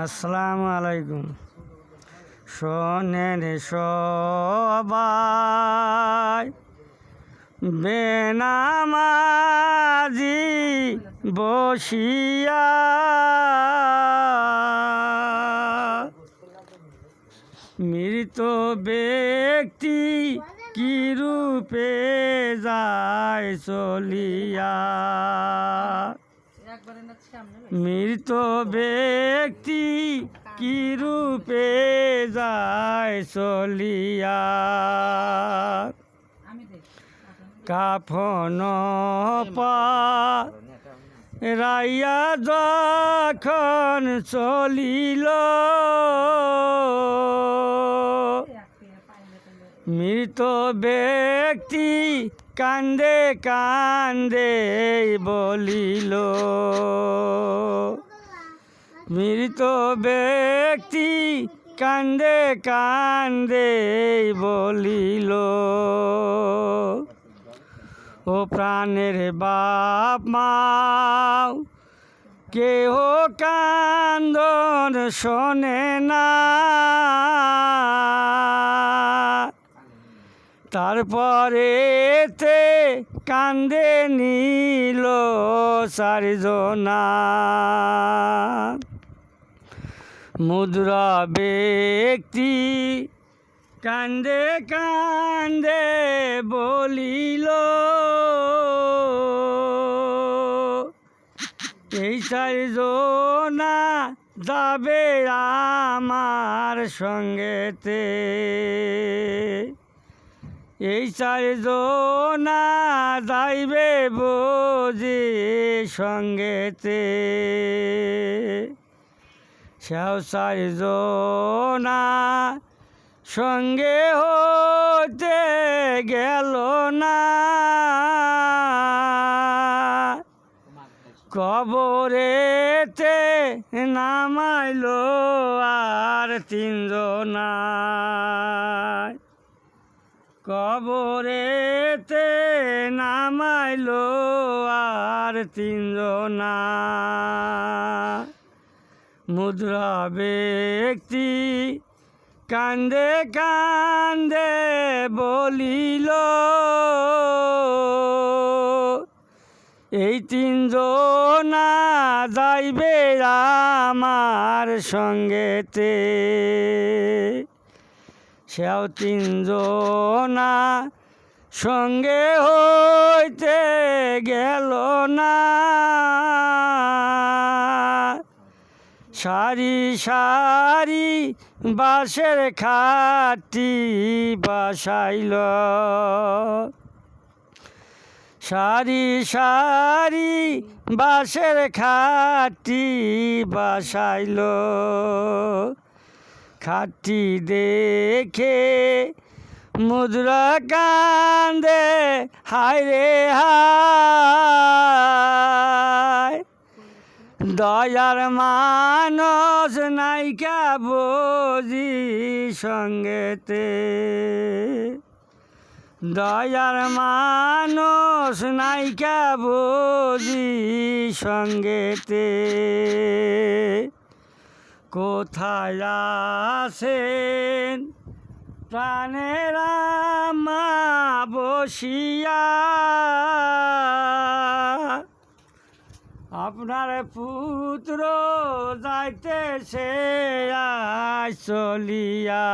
আসসালামু আলাইকুম। শোনেন সবাই, বেনামাজি বসিয়া মৃত ব্যক্তি কি রূপে যায় চলিয়া। মৃত ব্যক্তি কি রূপে যায় চলিয়া। কাফন রাইয়া যখন চলিল, মৃত ব্যক্তি কান্দে কান্দে বলিল, মৃত ব্যক্তি কান্দে কান্দে বলিল, ও প্রাণের বাপ মাও কেহ কান্দন শোনে না। তারপরেতে কান্দে নিল চারজনা। মুদ্রা ব্যক্তি কান্দে কান্দে বলিল, এই চারজনা যাবে আমার সঙ্গেতে। এই চারজনা যাইবে বুঝি সঙ্গেতে। সেও চারজনা সঙ্গে হতে গেল না। কবরেতে নামাইল আর তিনজনা। কবরেতে নামাইল আর তিনজনা। মুদ্রা ব্যক্তি কান্দে কান্দে বলিল, এই তিনজনা যাইবে আমার সঙ্গেতে। সেও তিনজনা সঙ্গে হইতে গেল না। সারি সারি বাঁশের খাটি বাসাইল, সারি সারি বাঁশের খাটি বাসাইল। খাটি দেখে মুদ্রা কান্দে হায় রে হায়। দয়ার মানস নাইকা বুঝি সঙ্গেতে। দয়ার মানস নাইকা বুঝি সঙ্গেতে। কোথায় আছেন প্রাণের মা বসিয়া, আপনার পুত্র যাইতেছে আজ চলিয়া।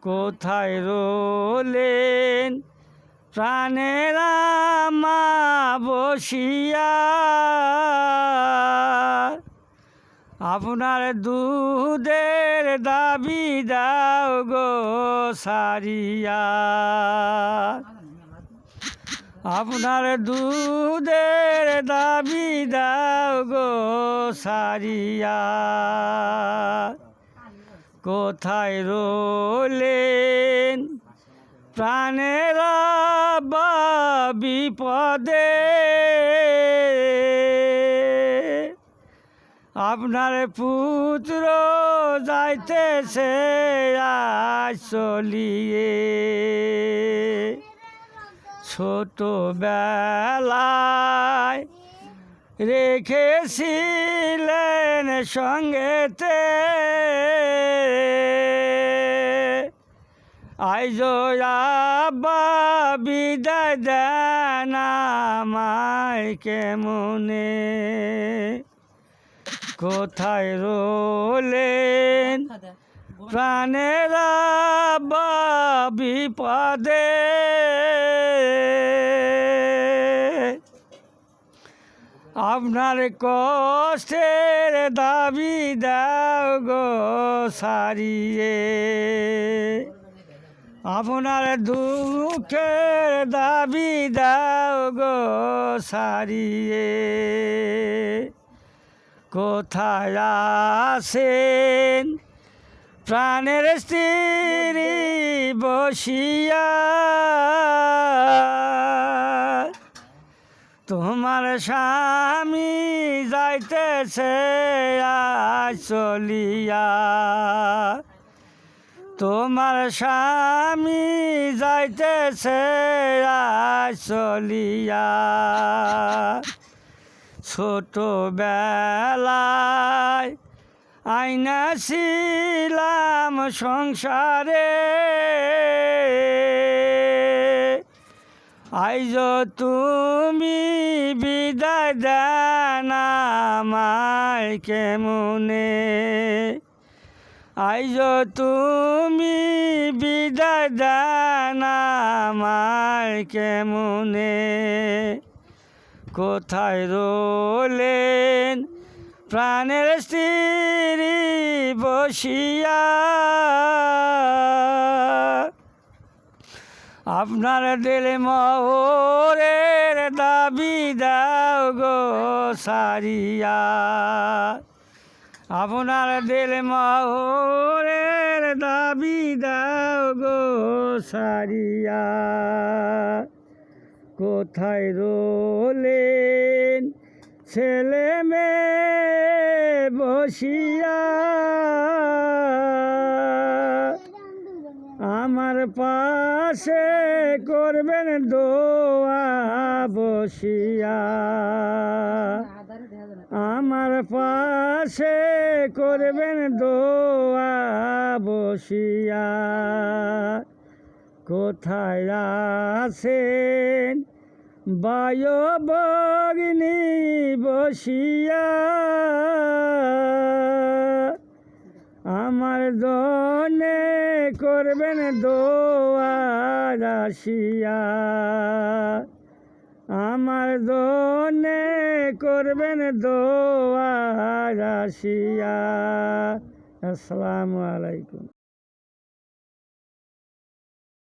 কোথায় রলেন প্রাণের মা বসিয়া, আপনার দুধের দাবি দাও গো সারিয়া। আপনার দুধের দাবি দাও গো সারিয়া। কোথায় রলেন প্রাণের বা বিপদে, আপনার পুত্র যাইতেছে আজ চলিয়ে। ছোটবেলায় রেখেছিলেন সঙ্গেতে, আইজ আব্বা বিদায় দেন আমায় কেমনে, কোথায় রলেন প্রাণের আব্বা বিপদে, আপনার কষ্টের দাবি দাও গো সারিয়ে, আপনার দুঃখের দাবি দাও গো সারিয়ে, কোথায় আছেন প্রাণের স্ত্রী বসিয়া, তোমার স্বামী যাইতেছে আজ চলিয়া, তোমার স্বামী যাইতেছে আজ চলিয়া, ছোটবেলায় আইনাছিলাম সংসারে, আইজ তুমি বিদায় দেন আমায় কেমনে, আইজ তুমি বিদায় দেন আমায় কেমনে, কোথায় রলেন প্রাণের স্ত্রী বসিয়া, আপনার দিলে মোহরের দাবি দাও গো সারিয়া, আপনার দিলে মোহরের দাবি দাও গো সারিয়া, কোথায় রলেন ছেলে মেয়ে বসিয়া, আমার পাশে করবেন দোয়া বসিয়া, আমার পাশে করবেন দোয়া বসিয়া, কোথায় আছেন বায়ু ভগিনী বসিয়া, আমার জন্যে করবেন দোয়া রাশিয়া, আমার জন্যে করবেন দোয়া রাশিয়া। আসসালামু আলাইকুম।